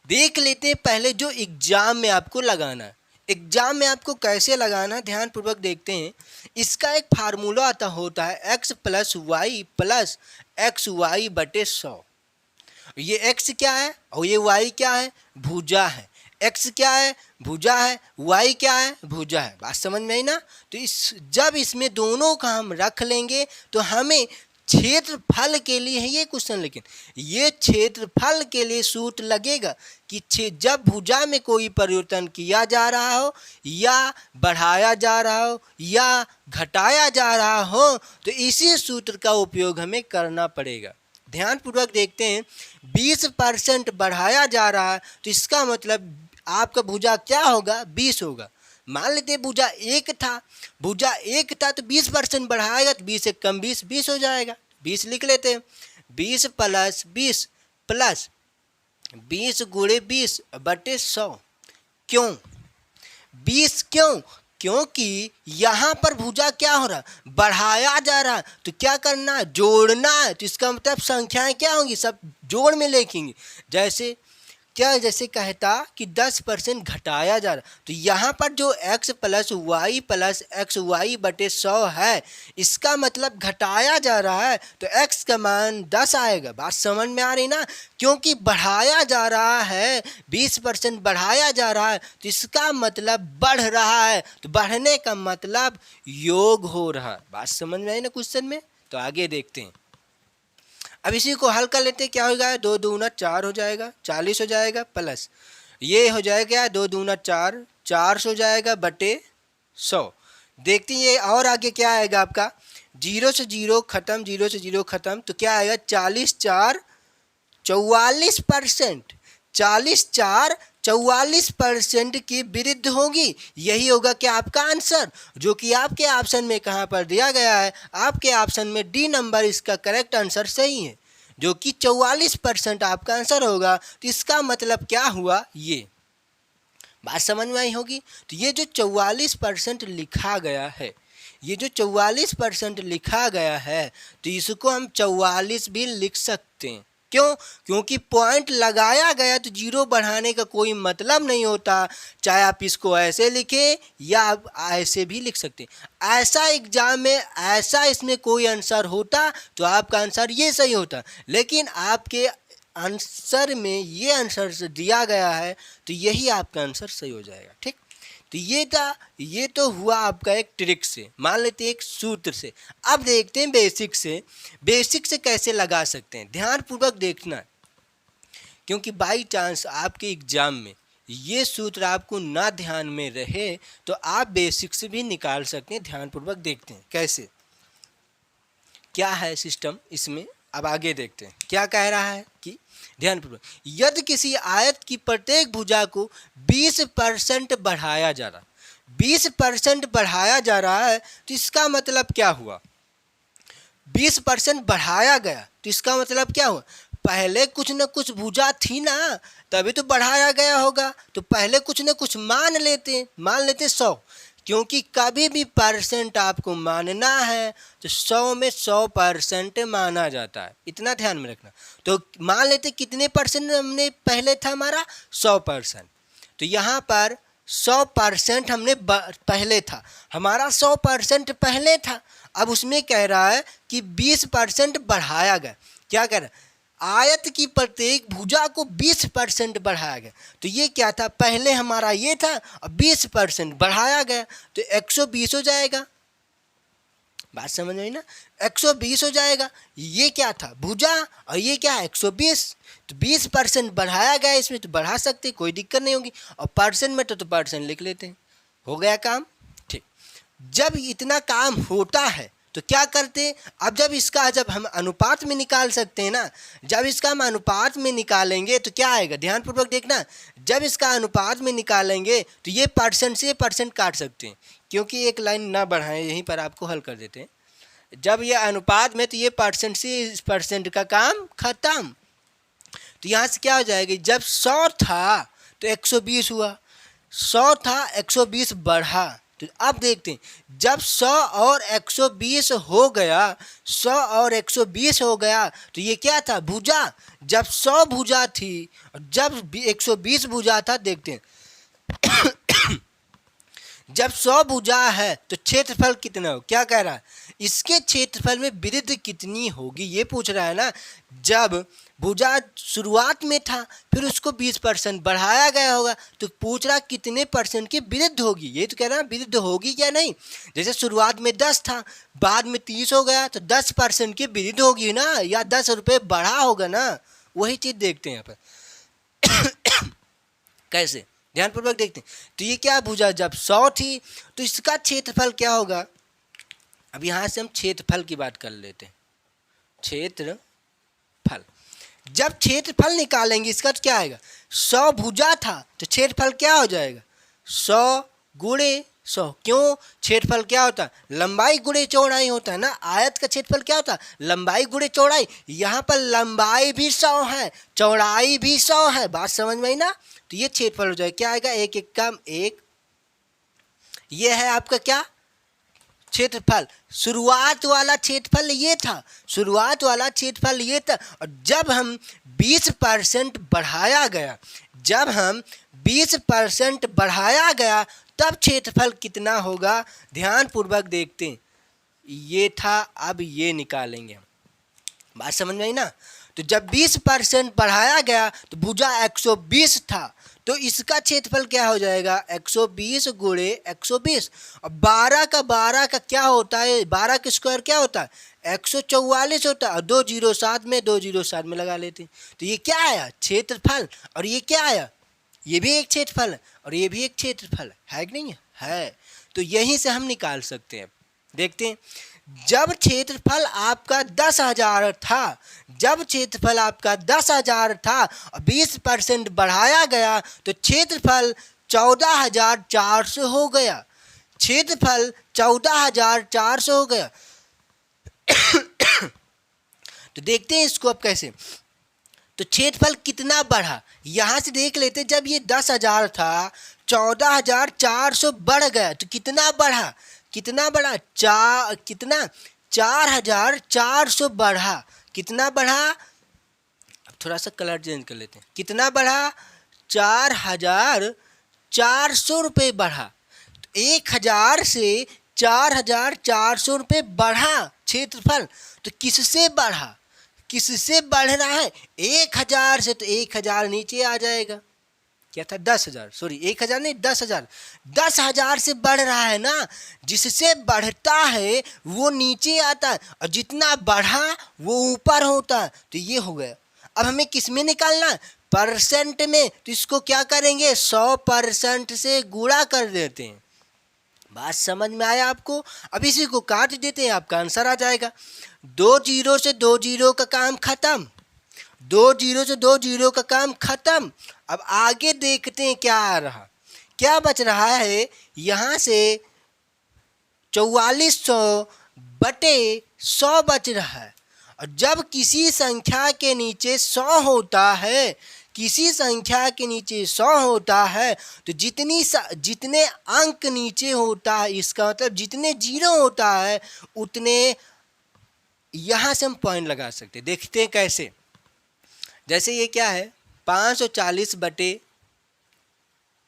देख लेते हैं पहले जो एग्जाम में आपको लगाना है। एग्जाम में आपको कैसे लगाना है ध्यानपूर्वक देखते हैं। इसका एक फार्मूला होता है x + y + xy/100। ये x क्या है और ये y क्या है? भुजा है। x क्या है? भुजा है। y क्या है? भुजा है। बात समझ में आई ना। तो जब इसमें दोनों का हम रख लेंगे तो हमें क्षेत्रफल के लिए है ये क्वेश्चन, लेकिन ये क्षेत्रफल के लिए सूत्र लगेगा कि जब भुजा में कोई परिवर्तन किया जा रहा हो या बढ़ाया जा रहा हो या घटाया जा रहा हो तो इसी सूत्र का उपयोग हमें करना पड़ेगा। ध्यानपूर्वक देखते हैं। 20% बढ़ाया जा रहा है तो इसका मतलब आपका भुजा क्या होगा? 20 होगा। मान लेते भुजा 1 था तो 20% बढ़ाएगा तो 20 से कम 20 हो जाएगा। 20 लिख लेते हैं। 20 + 20 + 20 × 20/100। क्यों 20? क्यों? क्योंकि यहाँ पर भुजा क्या हो रहा, बढ़ाया जा रहा, तो क्या करना है, जोड़ना है। तो इसका मतलब संख्याएं क्या होंगी, सब जोड़ में लिखेंगे। जैसे क्या, जैसे कहता कि 10% घटाया जा रहा, तो यहाँ पर जो x प्लस एक्स वाई बटे 100 है, इसका मतलब घटाया जा रहा है, तो x का मान 10 आएगा। बात समझ में आ रही ना, क्योंकि बढ़ाया जा रहा है, 20% बढ़ाया जा रहा है, तो इसका मतलब बढ़ रहा है, तो बढ़ने का मतलब योग हो रहा है। बात समझ में आई ना क्वेश्चन में। तो आगे देखते हैं। अब इसी को हल कर लेते हैं, क्या हो जाएगा, 2 दूना 4 हो जाएगा, 40 हो जाएगा, प्लस ये हो जाएगा 2 दूना 4, 400 हो जाएगा बटे 100। देखते हैं ये और आगे क्या आएगा आपका, 0 से 0 खत्म, 0 से 0 खत्म, तो क्या आएगा 40 4 44%, 40 4 44% की वृद्धि होगी। यही होगा क्या आपका आंसर, जो कि आपके ऑप्शन में कहाँ पर दिया गया है, आपके ऑप्शन में डी नंबर इसका करेक्ट आंसर सही है, जो कि 44% आपका आंसर होगा। तो इसका मतलब क्या हुआ, ये बात समझ में आई होगी। तो ये जो 44% लिखा गया है, ये जो 44% लिखा गया है, तो इसको हम 44 भी लिख सकते हैं। क्यों, क्योंकि पॉइंट लगाया गया, तो जीरो बढ़ाने का कोई मतलब नहीं होता। चाहे आप इसको ऐसे लिखें या आप ऐसे भी लिख सकते हैं। ऐसा एग्जाम में ऐसा इसमें कोई आंसर होता तो आपका आंसर ये सही होता, लेकिन आपके आंसर में ये आंसर दिया गया है, तो यही आपका आंसर सही हो जाएगा। ठीक, तो ये था, ये तो हुआ आपका एक ट्रिक से, मान लेते हैं एक सूत्र से। अब देखते हैं बेसिक से, बेसिक से कैसे लगा सकते हैं, ध्यानपूर्वक देखना है, क्योंकि बाई चांस आपके एग्जाम में ये सूत्र आपको ना ध्यान में रहे तो आप बेसिक से भी निकाल सकते हैं। ध्यानपूर्वक देखते हैं कैसे, क्या है सिस्टम इसमें। अब आगे देखते हैं क्या कह रहा है कि ध्यानपूर्वक, यदि किसी आयत की प्रत्येक भुजा को 20% बढ़ाया जा रहा, 20% बढ़ाया जा रहा है, तो इसका मतलब क्या हुआ, 20% बढ़ाया गया, तो इसका मतलब क्या हुआ, पहले कुछ न कुछ भुजा थी ना, तभी तो बढ़ाया गया होगा। तो पहले कुछ न कुछ मान लेते 100, क्योंकि कभी भी परसेंट आपको मानना है तो 100 में 100% माना जाता है, इतना ध्यान में रखना। तो मान लेते कितने परसेंट हमने पहले था हमारा 100%, तो यहाँ पर 100% हमने पहले था, हमारा 100% पहले था। अब उसमें कह रहा है कि 20% बढ़ाया गया। क्या कह रहा है, आयत की प्रत्येक भुजा को 20% बढ़ाया गया। तो ये क्या था, पहले हमारा ये था और 20% बढ़ाया गया, तो 120 हो जाएगा। बात समझ में आई ना, 120 हो जाएगा। ये क्या था, भुजा, और ये क्या है 120, तो 20% बढ़ाया गया इसमें, तो बढ़ा सकते, कोई दिक्कत नहीं होगी। और परसेंट में तो परसेंट लिख लेते हैं, हो गया काम। ठीक, जब इतना काम होता है तो क्या करते हैं, अब जब हम अनुपात में निकाल सकते हैं ना, जब इसका हम अनुपात में निकालेंगे तो क्या आएगा, ध्यानपूर्वक देखना। जब इसका अनुपात में निकालेंगे तो ये परसेंट से परसेंट काट सकते हैं, क्योंकि एक लाइन ना बढ़ाएं, यहीं पर आपको हल कर देते हैं। जब ये अनुपात में, तो ये परसेंट से परसेंट का काम खत्म। तो यहाँ से क्या हो जाएगा, जब 100 था तो 120 हुआ, 100 था 120 बढ़ा। तो अब देखते हैं, जब 100 और 120 हो गया, 100 और 120 हो गया, तो ये क्या था, भुजा। जब 100 भुजा थी और जब 120 भुजा था, देखते हैं जब 100 भुजा है तो क्षेत्रफल कितना हो, क्या कह रहा है, इसके क्षेत्रफल में वृद्धि कितनी होगी, ये पूछ रहा है ना। जब भुजा शुरुआत में था, फिर उसको 20% बढ़ाया गया होगा, तो पूछ रहा कितने परसेंट की वृद्धि होगी, ये तो कह रहा है वृद्धि होगी क्या नहीं। जैसे शुरुआत में 10 था, बाद में 30 हो गया, तो 10% की वृद्धि होगी ना, या 10 रुपये बढ़ा होगा ना, वही चीज़ देखते हैं यहाँ पर कैसे, ध्यानपूर्वक देखते हैं। तो ये क्या भुजा जब 100 थी, तो इसका क्षेत्रफल क्या होगा। अब यहाँ से हम क्षेत्रफल की बात कर लेते हैं, क्षेत्रफल। जब क्षेत्रफल निकालेंगे इसका तो क्या आएगा, 100 भुजा था तो क्षेत्रफल क्या हो जाएगा, 100 गुणे 100। क्यों, क्षेत्रफल क्या होता है, लंबाई गुणे चौड़ाई होता है ना। आयत का क्षेत्रफल क्या होता है, लंबाई गुणे चौड़ाई। यहाँ पर लंबाई भी 100 है, चौड़ाई भी 100 है, बात समझ में आई ना। तो ये क्षेत्रफल हो जाएगा, क्या आएगा, 1 1 कम 1, ये है आपका क्या क्षेत्रफल। शुरुआत वाला क्षेत्रफल ये था, शुरुआत वाला क्षेत्रफल ये था। और जब हम 20% बढ़ाया गया, जब हम 20% बढ़ाया गया तब क्षेत्रफल कितना होगा, ध्यानपूर्वक देखते हैं। ये था, अब ये निकालेंगे हम। बात समझ में आई ना। तो जब 20% बढ़ाया गया तो भुजा 120 था, तो इसका क्षेत्रफल क्या हो जाएगा, 120 गुणे 120। और 12 का क्या होता है, 12 का स्क्वायर क्या होता है, 144 होता है। और 2 जीरो साथ में, 2 जीरो साथ में लगा लेते हैं। तो ये क्या आया, क्षेत्रफल। और ये क्या आया, ये भी एक क्षेत्रफल है और ये भी एक क्षेत्रफल है कि नहीं है। तो यहीं से हम निकाल सकते हैं। देखते हैं, जब क्षेत्रफल आपका 10,000 था, जब क्षेत्रफल आपका 10,000 था और 20% बढ़ाया गया तो क्षेत्रफल 14,400 हो गया। क्षेत्रफल 14,400 हो गया। तो देखते हैं इसको अब कैसे। तो क्षेत्रफल कितना बढ़ा, यहां से देख लेते। जब ये 10,000 था, 14,400 बढ़ गया तो कितना बढ़ा, कितना बढ़ा, कितना 4,400 बढ़ा। कितना बढ़ा, अब थोड़ा सा कलर चेंज कर लेते हैं। कितना बढ़ा, 4,400 रुपये बढ़ा। तो 1,000 से 4,400 रुपये बढ़ा क्षेत्रफल। तो किससे बढ़ा, किससे बढ़ रहा है, 1,000 से। तो 1,000 नीचे आ जाएगा। क्या था, 10,000, सॉरी 1,000 नहीं, 10,000। 10,000 से बढ़ रहा है ना, जिससे बढ़ता है वो नीचे आता है और जितना बढ़ा वो ऊपर होता है। तो ये हो गया। अब हमें किस में निकालना है, परसेंट में। तो इसको क्या करेंगे, 100% से गुणा कर देते हैं। बात समझ में आया आपको। अब इसी को काट देते हैं, आपका आंसर आ जाएगा। 2 जीरो से 2 जीरो का काम खत्म, 2 जीरो से 2 जीरो का काम खत्म। अब आगे देखते हैं क्या आ रहा, क्या बच रहा है। यहाँ से 4400 बटे 100 बच रहा है। और जब किसी संख्या के नीचे 100 होता है, किसी संख्या के नीचे 100 होता है तो जितने अंक नीचे होता है, इसका मतलब जितने जीरो होता है उतने, यहाँ से हम पॉइंट लगा सकते हैं। देखते हैं कैसे। जैसे ये क्या है, 540 बटे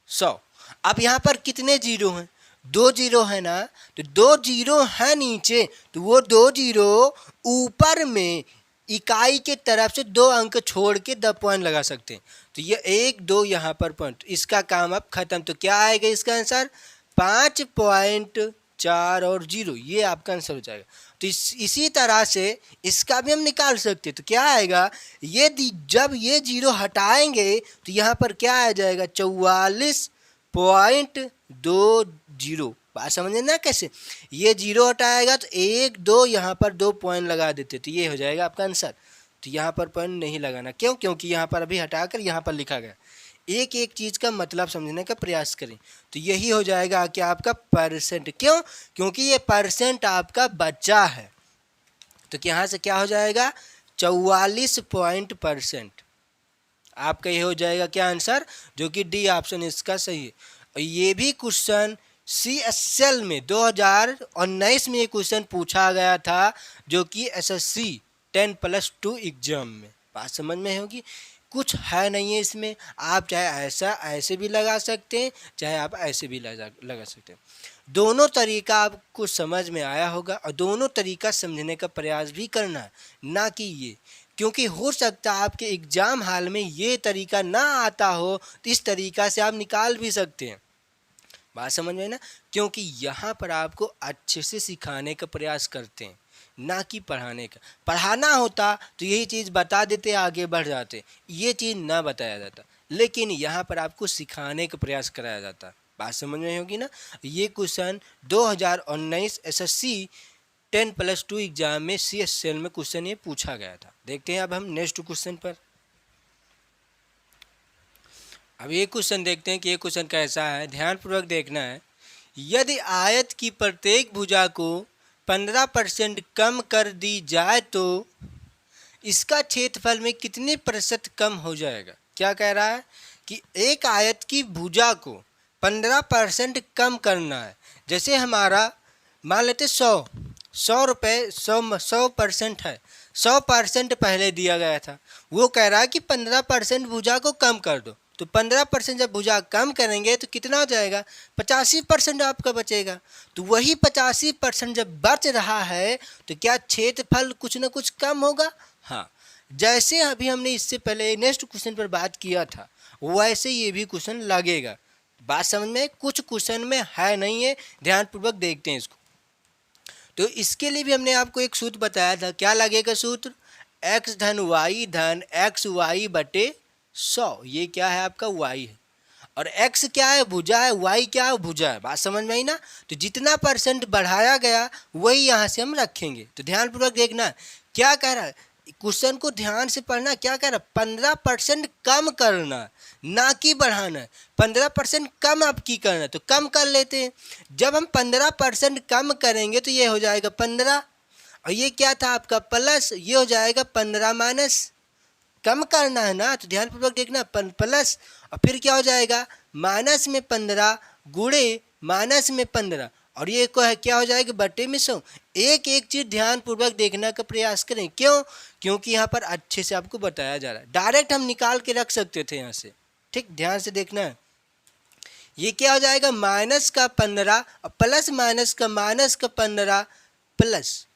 100। अब यहाँ पर कितने जीरो हैं, 2 जीरो है ना। तो 2 जीरो है नीचे, तो वो 2 जीरो ऊपर में इकाई के तरफ से 2 अंक छोड़ के 10 पॉइंट लगा सकते हैं। तो ये 1 2 यहाँ पर पॉइंट, इसका काम अब खत्म। तो क्या आएगा इसका आंसर, 5.4 और 0, ये आपका आंसर हो जाएगा। तो इसी तरह से इसका भी हम निकाल सकते हैं। तो क्या आएगा, ये जब ये जीरो हटाएंगे तो यहाँ पर क्या आ जाएगा, 44.20। बात समझे ना कैसे, ये जीरो हटाएगा तो 1 2 यहाँ पर 2 पॉइंट लगा देते, तो ये हो जाएगा आपका आंसर। तो यहाँ पर पॉइंट नहीं लगाना, क्यों, क्योंकि यहाँ पर अभी हटाकर यहाँ पर लिखा गया। एक एक चीज़ का मतलब समझने का प्रयास करें। तो यही हो जाएगा कि आपका परसेंट, क्यों, क्योंकि ये परसेंट आपका बच्चा है। तो यहाँ से क्या हो जाएगा, 44% आपका ये हो जाएगा क्या आंसर, जो कि डी ऑप्शन इसका सही है। और ये भी क्वेश्चन CSL में 2019 में ये क्वेश्चन पूछा गया था, जो कि SSC 10+2 एग्जाम में। बात समझ में होगी, कुछ है नहीं है इसमें। आप चाहे ऐसे भी लगा सकते हैं, चाहे आप ऐसे भी लगा सकते हैं। दोनों तरीका आपको समझ में आया होगा और दोनों तरीका समझने का प्रयास भी करना है, ना कि ये, क्योंकि हो सकता है आपके एग्ज़ाम हाल में ये तरीका ना आता हो, तो इस तरीका से आप निकाल भी सकते हैं। बात समझ में ना, क्योंकि यहाँ पर आपको अच्छे से सिखाने का प्रयास करते हैं, ना कि पढ़ाने का। पढ़ाना होता तो यही चीज़ बता देते, आगे बढ़ जाते, ये चीज़ ना बताया जाता। लेकिन यहाँ पर आपको सिखाने का प्रयास कराया जाता। बात समझ में होगी ना। ये क्वेश्चन 2019 SSC 10+2 एग्जाम में CSL में क्वेश्चन ये पूछा गया था। देखते हैं अब हम नेक्स्ट क्वेश्चन पर। अब ये क्वेश्चन देखते हैं कि ये क्वेश्चन कैसा है, ध्यानपूर्वक देखना है। यदि आयत की प्रत्येक भुजा को 15% कम कर दी जाए तो इसका क्षेत्रफल में कितने प्रतिशत कम हो जाएगा। क्या कह रहा है कि एक आयत की भुजा को 15% कम करना है। जैसे हमारा मान लेते 100 रुपये 100% है, 100% पहले दिया गया था, वो कह रहा है कि 15% भुजा को कम कर दो। तो 15% जब भुजा कम करेंगे तो कितना हो जाएगा, 85% आपका बचेगा। तो वही 85% जब बच रहा है तो क्या क्षेत्रफल कुछ ना कुछ कम होगा? हाँ, जैसे अभी हमने इससे पहले नेक्स्ट क्वेश्चन पर बात किया था वैसे ये भी क्वेश्चन लगेगा। बात समझ में? कुछ क्वेश्चन में है नहीं है, ध्यानपूर्वक देखते हैं इसको। तो इसके लिए भी हमने आपको एक सूत्र बताया था, क्या लगेगा सूत्र, x धन वाई धन एक्स वाई बटे 100। ये क्या है आपका y है, और x क्या है, भुजा है, y क्या है, भुजा है। बात समझ में आई ना? तो जितना परसेंट बढ़ाया गया वही यहाँ से हम रखेंगे। तो ध्यानपूर्वक देखना क्या कह रहा है, क्वेश्चन को ध्यान से पढ़ना। क्या कह रहा है, 15% कम करना, ना कि बढ़ाना। 15% कम आप की करना, तो कम कर लेते हैं। जब हम 15% कम करेंगे तो ये हो जाएगा 15, और ये क्या था आपका प्लस, ये हो जाएगा 15 माइनस। कम करना है ना, तो ध्यानपूर्वक देखना, प्लस, और फिर क्या हो जाएगा, माइनस में 15 गुणे माइनस में 15, और ये क्या हो जाएगा, बटे में 100। एक एक चीज़ ध्यानपूर्वक देखने का प्रयास करें। क्यों? क्योंकि यहाँ पर अच्छे से आपको बताया जा रहा है। डायरेक्ट हम निकाल के रख सकते थे यहाँ से, ठीक, ध्यान से देखना है। ये क्या हो जाएगा, माइनस का 15 और प्लस माइनस का 15 प्लस।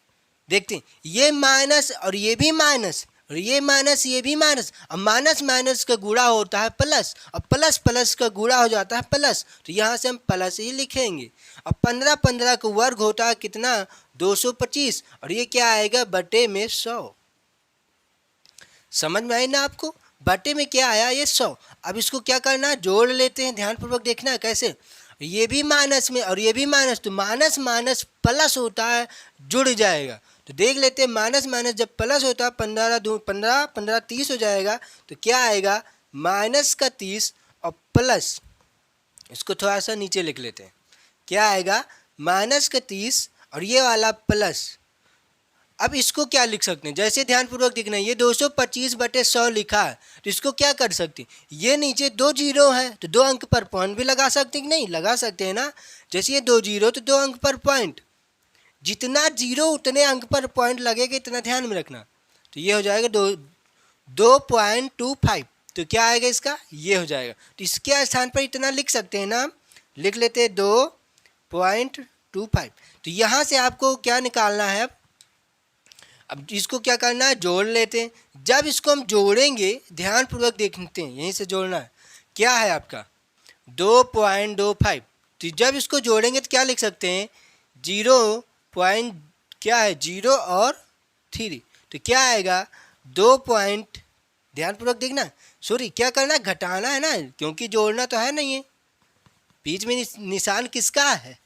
देखते हैं, ये माइनस और ये भी माइनस, और ये माइनस ये भी माइनस, और माइनस माइनस का गुणा होता है प्लस, और प्लस प्लस का गुणा हो जाता है प्लस। तो यहाँ से हम प्लस ही लिखेंगे। और 15 का वर्ग होता है कितना, 225, और ये क्या आएगा, बटे में 100। समझ में आई ना आपको? बटे में क्या आया, ये 100। अब इसको क्या करना है, जोड़ लेते हैं। ध्यानपूर्वक देखना है कैसे, ये भी माइनस में और ये भी माइनस, तो माइनस माइनस प्लस होता है, जुड़ जाएगा। तो देख लेते हैं, माइनस माइनस जब प्लस होता है, 15 2 15 15 30 हो जाएगा। तो क्या आएगा, माइनस का 30 और प्लस, इसको थोड़ा सा नीचे लिख लेते हैं, क्या आएगा, माइनस का 30 और ये वाला प्लस। अब इसको क्या लिख सकते हैं, जैसे ध्यानपूर्वक देखना है, ये 225 बटे 100 लिखा है, तो इसको क्या कर सकते हैं, ये नीचे 2 जीरो है तो 2 अंक पर पॉइंट भी लगा सकते हैं कि नहीं, लगा सकते हैं ना। जैसे ये 2 जीरो तो 2 अंक पर पॉइंट, जितना जीरो उतने अंक पर पॉइंट लगेगा, इतना ध्यान में रखना। तो ये हो जाएगा 2.25। तो क्या आएगा इसका, ये हो जाएगा। तो इसके स्थान पर इतना लिख सकते हैं ना, हम लिख लेते हैं 2.25। तो यहाँ से आपको क्या निकालना है, अब इसको क्या करना है, जोड़ लेते हैं। जब इसको हम जोड़ेंगे, ध्यानपूर्वक देखते हैं, यहीं से जोड़ना है, क्या है आपका 2.25। तो जब इसको जोड़ेंगे तो क्या लिख सकते हैं, 0 क्या है, 0 और 3, तो क्या आएगा 2 पॉइंट। ध्यानपूर्वक देखना, सॉरी क्या करना, घटाना है ना, क्योंकि जोड़ना तो है नहीं है। बीच में निशान किसका है,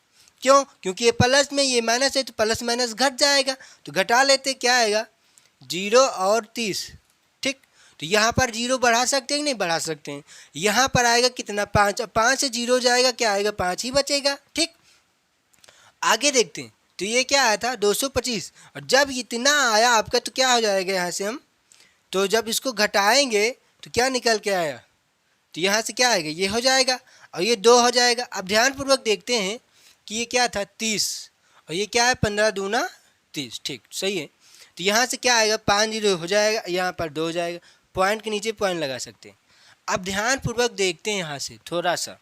क्यों, क्योंकि ये प्लस में ये माइनस है, तो प्लस माइनस घट जाएगा, तो घटा लेते, क्या आएगा 0 और 30, ठीक। तो यहाँ पर 0 बढ़ा सकते हैं कि नहीं, बढ़ा सकते हैं। यहाँ पर आएगा कितना, 5, और 5 से 0 जाएगा, क्या आएगा, 5 ही बचेगा, ठीक। आगे देखते हैं, तो ये क्या आया था 225, और जब इतना आया आपका तो क्या हो जाएगा, यहाँ से हम, तो जब इसको घटाएंगे तो क्या निकल के आया, तो यहाँ से क्या आएगा, ये हो जाएगा, और ये 2 हो जाएगा। अब ध्यानपूर्वक देखते हैं कि ये क्या था 30, और ये क्या है 15 दूना 30, ठीक, सही है। तो यहाँ से क्या आएगा, 5 0 हो जाएगा, यहाँ पर 2 हो जाएगा, पॉइंट के नीचे पॉइंट लगा सकते हैं। अब ध्यानपूर्वक देखते हैं यहाँ से थोड़ा सा,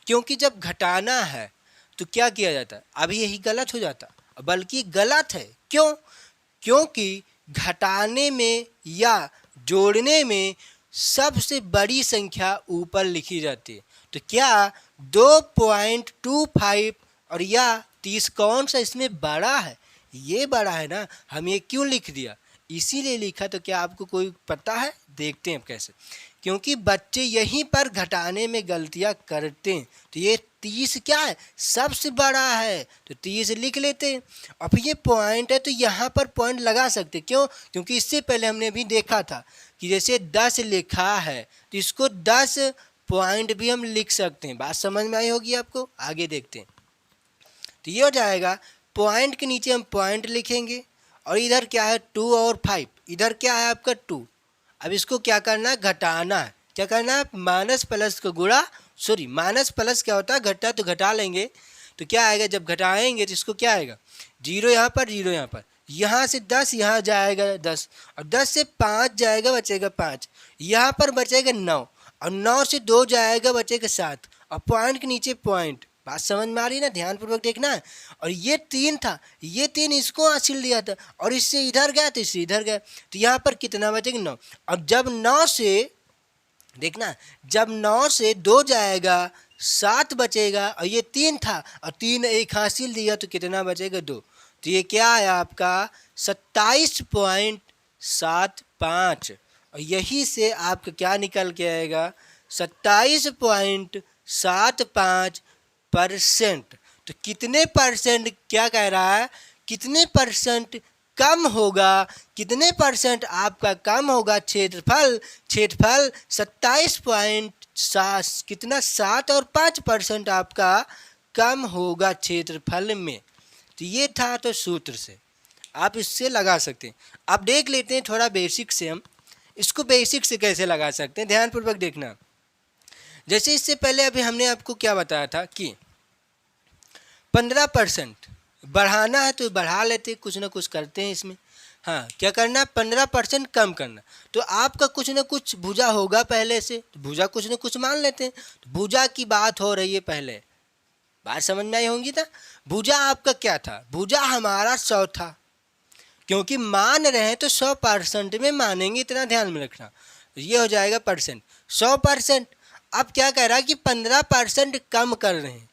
क्योंकि जब घटाना है तो क्या किया जाता है, अभी यही गलत हो जाता, बल्कि गलत है। क्यों? क्योंकि घटाने में या जोड़ने में सबसे बड़ी संख्या ऊपर लिखी जाती है। तो क्या 2.25 और या 30 कौन सा इसमें बड़ा है, ये बड़ा है ना, हम ये क्यों लिख दिया, इसीलिए लिखा। तो क्या आपको कोई पता है, देखते हैं कैसे, क्योंकि बच्चे यहीं पर घटाने में गलतियां करते हैं। तो ये 30 क्या है, सबसे बड़ा है, तो 30 लिख लेते हैं। अब ये पॉइंट है तो यहाँ पर पॉइंट लगा सकते, क्यों, क्योंकि इससे पहले हमने भी देखा था कि जैसे 10 लिखा है तो इसको 10 पॉइंट भी हम लिख सकते हैं। बात समझ में आई होगी आपको। आगे देखते हैं, तो ये हो जाएगा, पॉइंट के नीचे हम पॉइंट लिखेंगे, और इधर क्या है 2 और 5, इधर क्या है आपका 2। अब इसको क्या करना है, घटाना है, क्या करना है, माइनस प्लस का गुणा सॉरी माइनस प्लस क्या होता है, घटा तो घटा लेंगे तो क्या आएगा, जब घटाएंगे तो इसको क्या आएगा, जीरो यहाँ पर, जीरो यहाँ पर, यहाँ से 10 यहाँ जाएगा 10, और 10 से 5 जाएगा बचेगा 5, यहाँ पर बचेगा 9, और 9 से 2 जाएगा बचेगा 7, और पॉइंट के नीचे पॉइंट। बात समझ में आ रही है ना, ध्यानपूर्वक देखना है। और ये 3 था, ये 3 इसको हासिल दिया था, और इससे इधर गया तो इससे इधर गया, तो यहाँ पर कितना बचेगा 9। और जब 9 से देखना, जब 9 से 2 जाएगा 7 बचेगा, और ये 3 था और 3 एक हासिल दिया तो कितना बचेगा 2, तो ये क्या आया आपका 27.75, और यही से आपका क्या निकल के आएगा 27.75%। तो कितने परसेंट, क्या कह रहा है, कितने परसेंट कम होगा, कितने परसेंट आपका कम होगा क्षेत्रफल, क्षेत्रफल 27.7 कितना 7 और 5% आपका कम होगा क्षेत्रफल में। तो ये था तो सूत्र से आप इससे लगा सकते हैं। अब देख लेते हैं थोड़ा बेसिक से, हम इसको बेसिक से कैसे लगा सकते हैं, ध्यानपूर्वक देखना। जैसे इससे पहले अभी हमने आपको क्या बताया था कि 15% बढ़ाना है तो बढ़ा लेते, कुछ ना कुछ करते हैं इसमें। हाँ, क्या करना, 15% कम करना, तो आपका कुछ ना कुछ भुजा होगा पहले से, तो भुजा कुछ ना कुछ मान लेते हैं। तो भुजा की बात हो रही है, पहले बात समझ में आई होंगी था। भुजा आपका क्या था, भुजा हमारा 100 था, क्योंकि मान रहे हैं तो 100% में मानेंगे, इतना ध्यान में रखना। ये हो जाएगा परसेंट, 100%। अब क्या कह रहा है कि 15% कम कर रहे हैं,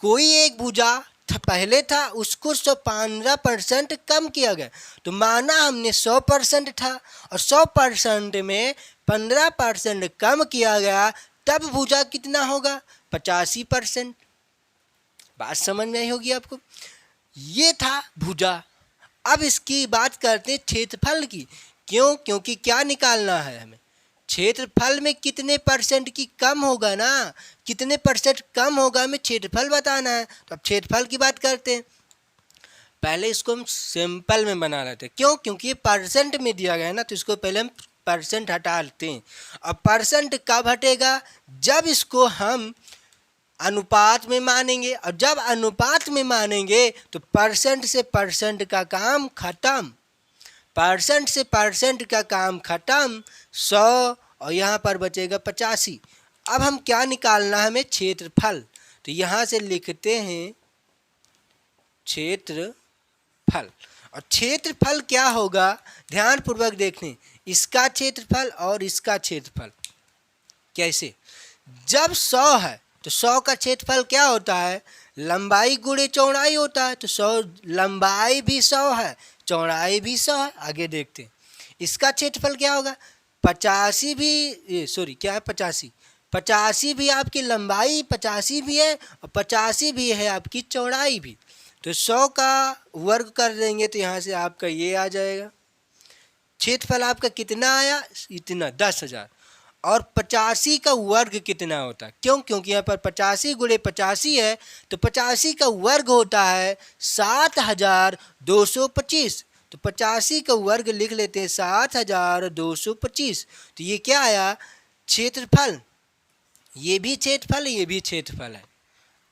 कोई एक भुजा पहले था उसको 15% कम किया गया, तो माना हमने 100% था और 100% में 15% कम किया गया, तब भुजा कितना होगा 85%। बात समझ में आई होगी आपको। ये था भुजा। अब इसकी बात करते हैं क्षेत्रफल की। क्यों, क्योंकि क्या निकालना है हमें, क्षेत्रफल में कितने परसेंट की कम होगा ना, कितने परसेंट कम होगा हमें क्षेत्रफल बताना है। तो अब क्षेत्रफल की बात करते हैं। पहले इसको हम सिंपल में बना लेते हैं, क्यों, क्योंकि ये परसेंट में दिया गया है ना, तो इसको पहले हम परसेंट हटा लेते हैं। अब परसेंट कब हटेगा, जब इसको हम अनुपात में मानेंगे, और जब अनुपात में मानेंगे तो परसेंट से परसेंट का काम खत्म, परसेंट से परसेंट का काम खत्म, 100 और यहाँ पर बचेगा 85। अब हम क्या निकालना है हमें, क्षेत्रफल। तो यहाँ से लिखते हैं क्षेत्रफल, और क्षेत्रफल क्या होगा, ध्यानपूर्वक देखें, इसका क्षेत्रफल और इसका क्षेत्रफल। कैसे, जब 100 है तो 100 का क्षेत्रफल क्या होता है, लंबाई गुणे चौड़ाई होता है, तो 100 लंबाई भी 100 है, चौड़ाई भी 100 है। आगे देखते हैं इसका क्षेत्रफल क्या होगा, 85 भी, सॉरी क्या है 85, 85 भी आपकी लंबाई 85 भी है, और 85 भी है आपकी चौड़ाई भी। तो 100 का वर्ग कर देंगे तो यहाँ से आपका ये आ जाएगा, क्षेत्रफल आपका कितना आया, इतना 10,000। और 85 का वर्ग कितना होता है, क्यों, क्योंकि यहाँ पर 85 गुणे 85 है, तो 85 का वर्ग होता है 7,225। तो 85 का वर्ग लिख लेते हैं 7,225। तो ये क्या आया, क्षेत्रफल। ये भी क्षेत्रफल, ये भी क्षेत्रफल है।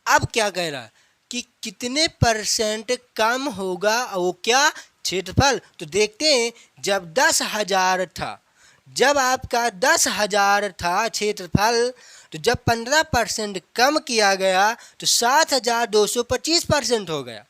अब क्या कह रहा है कि कितने परसेंट कम होगा, वो क्या, क्षेत्रफल। तो देखते हैं, जब 10,000 था, जब आपका 10,000 था क्षेत्रफल, तो जब 15% कम किया गया तो 7,225% हो गया।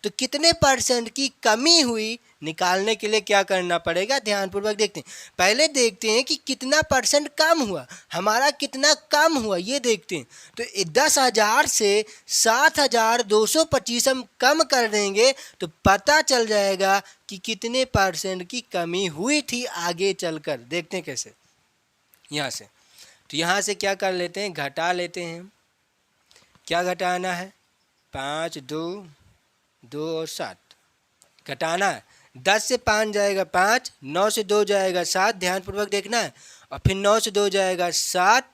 तो कितने परसेंट की कमी हुई, निकालने के लिए क्या करना पड़ेगा, ध्यानपूर्वक देखते हैं। पहले देखते हैं कि कितना परसेंट कम हुआ, हमारा कितना कम हुआ ये देखते हैं। तो 10,000 से 7,225 हम कम कर देंगे तो पता चल जाएगा कि कितने परसेंट की कमी हुई थी। आगे चलकर देखते हैं कैसे, यहाँ से। तो यहाँ से क्या कर लेते हैं, घटा लेते हैं। क्या घटाना है, 5, 2 और 7 घटाना है। 10 से 5 जाएगा 5, 9 से 2 जाएगा 7, ध्यानपूर्वक देखना है। और फिर 9 से 2 जाएगा 7,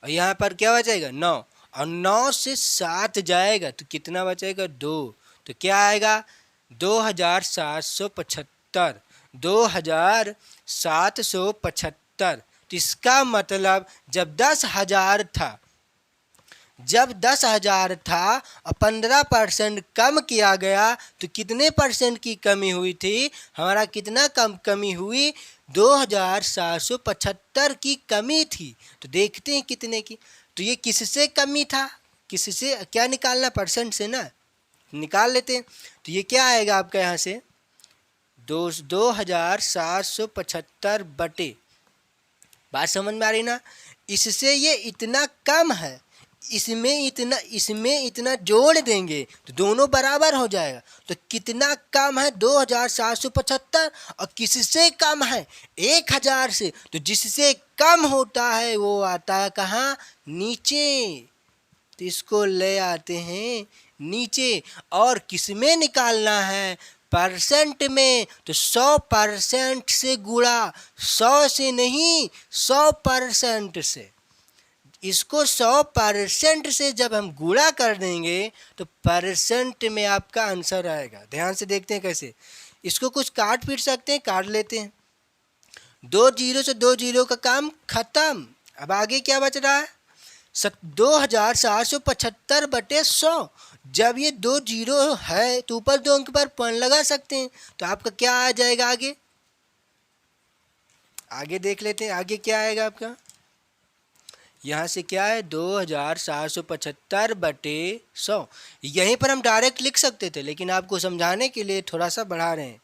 और यहाँ पर क्या बचेगा 9, और 9 से 7 जाएगा तो कितना बचेगा 2। तो क्या आएगा 2,775, 2,775। तो इसका मतलब जब 10,000 था जब 10,000 था और 15% कम किया गया तो कितने परसेंट की कमी हुई थी? हमारा कितना कमी हुई? 2,775 की कमी थी। तो देखते हैं कितने की। तो ये किससे कमी था? किससे क्या निकालना? परसेंट से ना, निकाल लेते हैं। तो ये क्या आएगा आपका यहाँ से? 2,775 बटे, बात समझ में आ रही ना? इससे ये इतना कम है, इसमें इतना जोड़ देंगे तो दोनों बराबर हो जाएगा। तो कितना कम है? 2,775। और किससे कम है? 1,000 से। तो जिससे कम होता है वो आता है कहाँ? नीचे। तो इसको ले आते हैं नीचे। और किस में निकालना है? परसेंट में। तो 100% से गुणा, 100 से नहीं, 100% से। इसको 100% से जब हम गुणा कर देंगे तो परसेंट में आपका आंसर आएगा। ध्यान से देखते हैं कैसे। इसको कुछ काट पीट सकते हैं, काट लेते हैं। 2 जीरो से 2 जीरो का काम खत्म। अब आगे क्या बच रहा है? 2,775 बटे 100। जब ये 2 जीरो है तो ऊपर 2 अंक पर पॉइंट लगा सकते हैं। तो आपका क्या आ जाएगा? आगे देख लेते हैं। आगे क्या आएगा आपका? यहाँ से क्या है? 2,775 बटे 100। यहीं पर हम डायरेक्ट लिख सकते थे, लेकिन आपको समझाने के लिए थोड़ा सा बढ़ा रहे हैं।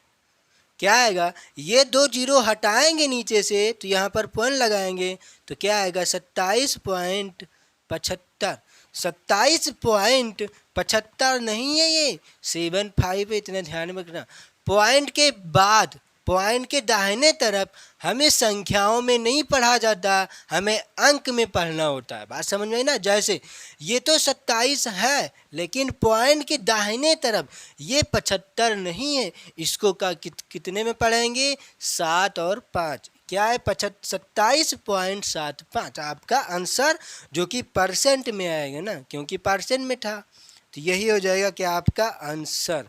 क्या आएगा? ये 2 जीरो हटाएंगे नीचे से तो यहाँ पर पॉइंट लगाएंगे तो क्या आएगा? 27.75। 27.75 नहीं है, ये 75 है। इतना ध्यान में रखना। पॉइंट के बाद, पॉइंट के दाहिने तरफ हमें संख्याओं में नहीं पढ़ा जाता, हमें अंक में पढ़ना होता है। बात समझ में आई ना? जैसे ये तो 27 है, लेकिन पॉइंट के दाहिने तरफ ये 75 नहीं है। इसको का कितने में पढ़ेंगे? 7 और 5। क्या है? 27.75 आपका आंसर, जो कि परसेंट में आएगा ना, क्योंकि परसेंट में था। तो यही हो जाएगा क्या आपका आंसर।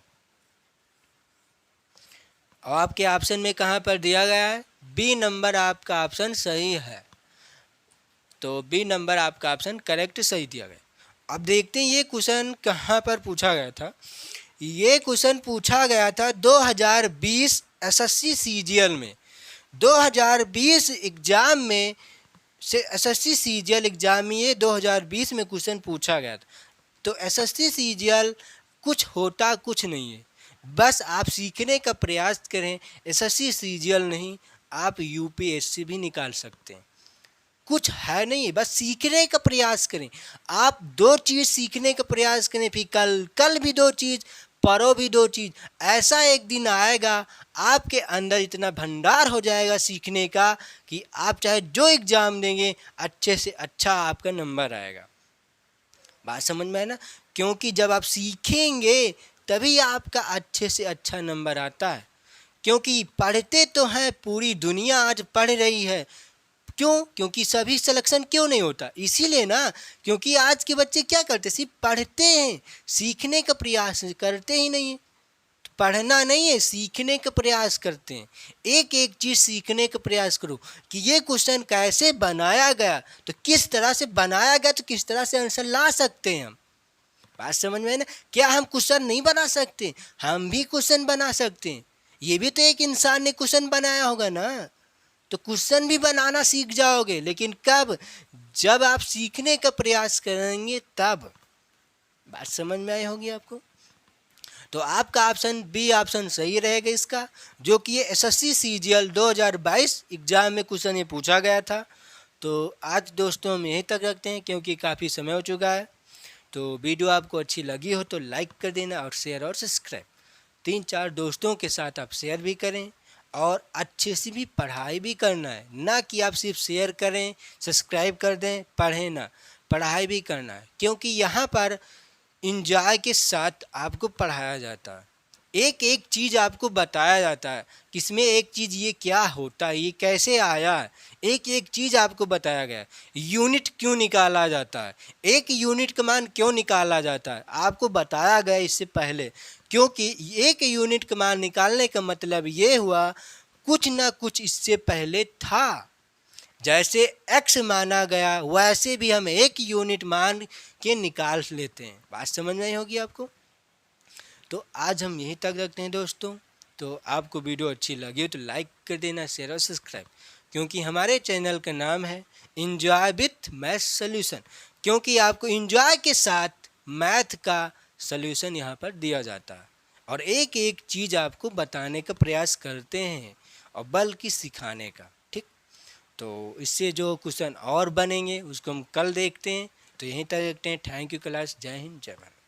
और आपके ऑप्शन में कहाँ पर दिया गया है? बी नंबर आपका ऑप्शन सही है। तो बी नंबर आपका ऑप्शन करेक्ट सही दिया गया। अब देखते हैं ये क्वेश्चन कहाँ पर पूछा गया था। ये क्वेश्चन पूछा गया था 2020 एसएससी सीजीएल में। 2020 एग्जाम में से एसएससी सीजीएल एग्जाम में ये 2020 में क्वेश्चन पूछा गया था। तो एसएससी सीजीएल कुछ होता कुछ नहीं है, बस आप सीखने का प्रयास करें। एसएससी सीजीएल नहीं, आप यूपीएससी भी निकाल सकते हैं। कुछ है नहीं, बस सीखने का प्रयास करें। आप 2 चीज़ सीखने का प्रयास करें, फिर कल भी 2 चीज़, परो भी 2 चीज़। ऐसा एक दिन आएगा आपके अंदर इतना भंडार हो जाएगा सीखने का कि आप चाहे जो एग्ज़ाम देंगे अच्छे से अच्छा आपका नंबर आएगा। बात समझ में है ना? क्योंकि जब आप सीखेंगे तभी आपका अच्छे से अच्छा नंबर आता है। क्योंकि पढ़ते तो हैं, पूरी दुनिया आज पढ़ रही है। क्यों? क्योंकि सभी सिलेक्शन क्यों नहीं होता? इसीलिए ना, क्योंकि आज के बच्चे क्या करते? सिर्फ पढ़ते हैं, सीखने का प्रयास करते ही नहीं है। तो पढ़ना नहीं है, सीखने का प्रयास करते हैं। एक एक चीज़ सीखने का प्रयास करो कि ये क्वेश्चन कैसे बनाया गया, तो किस तरह से बनाया गया, तो किस तरह से आंसर ला सकते हैं हम। बात समझ में है ना? क्या हम क्वेश्चन नहीं बना सकते? हम भी क्वेश्चन बना सकते हैं। ये भी तो एक इंसान ने क्वेश्चन बनाया होगा ना। तो क्वेश्चन भी बनाना सीख जाओगे, लेकिन कब? जब आप सीखने का प्रयास करेंगे तब। बात समझ में आई होगी आपको। तो आपका ऑप्शन बी ऑप्शन सही रहेगा इसका, जो कि ये एसएससी सीजीएल 2022 एग्जाम में क्वेश्चन ये पूछा गया था। तो आज दोस्तों हम यहीं तक रखते हैं, क्योंकि काफ़ी समय हो चुका है। तो वीडियो आपको अच्छी लगी हो तो लाइक कर देना, और शेयर और सब्सक्राइब 3-4 दोस्तों के साथ आप शेयर भी करें। और अच्छे से भी पढ़ाई भी करना है, ना कि आप सिर्फ शेयर करें, सब्सक्राइब कर दें, पढ़ें ना। पढ़ाई भी करना है, क्योंकि यहाँ पर इंजॉय के साथ आपको पढ़ाया जाता है। एक एक चीज़ आपको बताया जाता है, किसमें एक चीज़ ये क्या होता है, ये कैसे आया है, एक एक चीज़ आपको बताया गया है। यूनिट क्यों निकाला जाता है, एक यूनिट का मान क्यों निकाला जाता है, आपको बताया गया इससे पहले। क्योंकि एक यूनिट का मान निकालने का मतलब ये हुआ कुछ ना कुछ इससे पहले था। जैसे x माना गया वैसे भी हम एक यूनिट मान के निकाल लेते हैं। बात समझ में आई होगी आपको। तो आज हम यहीं तक रखते हैं दोस्तों। तो आपको वीडियो अच्छी लगी हो तो लाइक कर देना, शेयर और सब्सक्राइब, क्योंकि हमारे चैनल का नाम है इंजॉय विथ मैथ सोल्यूशन, क्योंकि आपको इंजॉय के साथ मैथ का सोल्यूशन यहाँ पर दिया जाता है और एक एक चीज़ आपको बताने का प्रयास करते हैं और बल्कि सिखाने का। ठीक, तो इससे जो क्वेश्चन और बनेंगे उसको हम कल देखते हैं। तो यहीं तक रखते हैं। Thank you class. जय हिंद, जय भारत।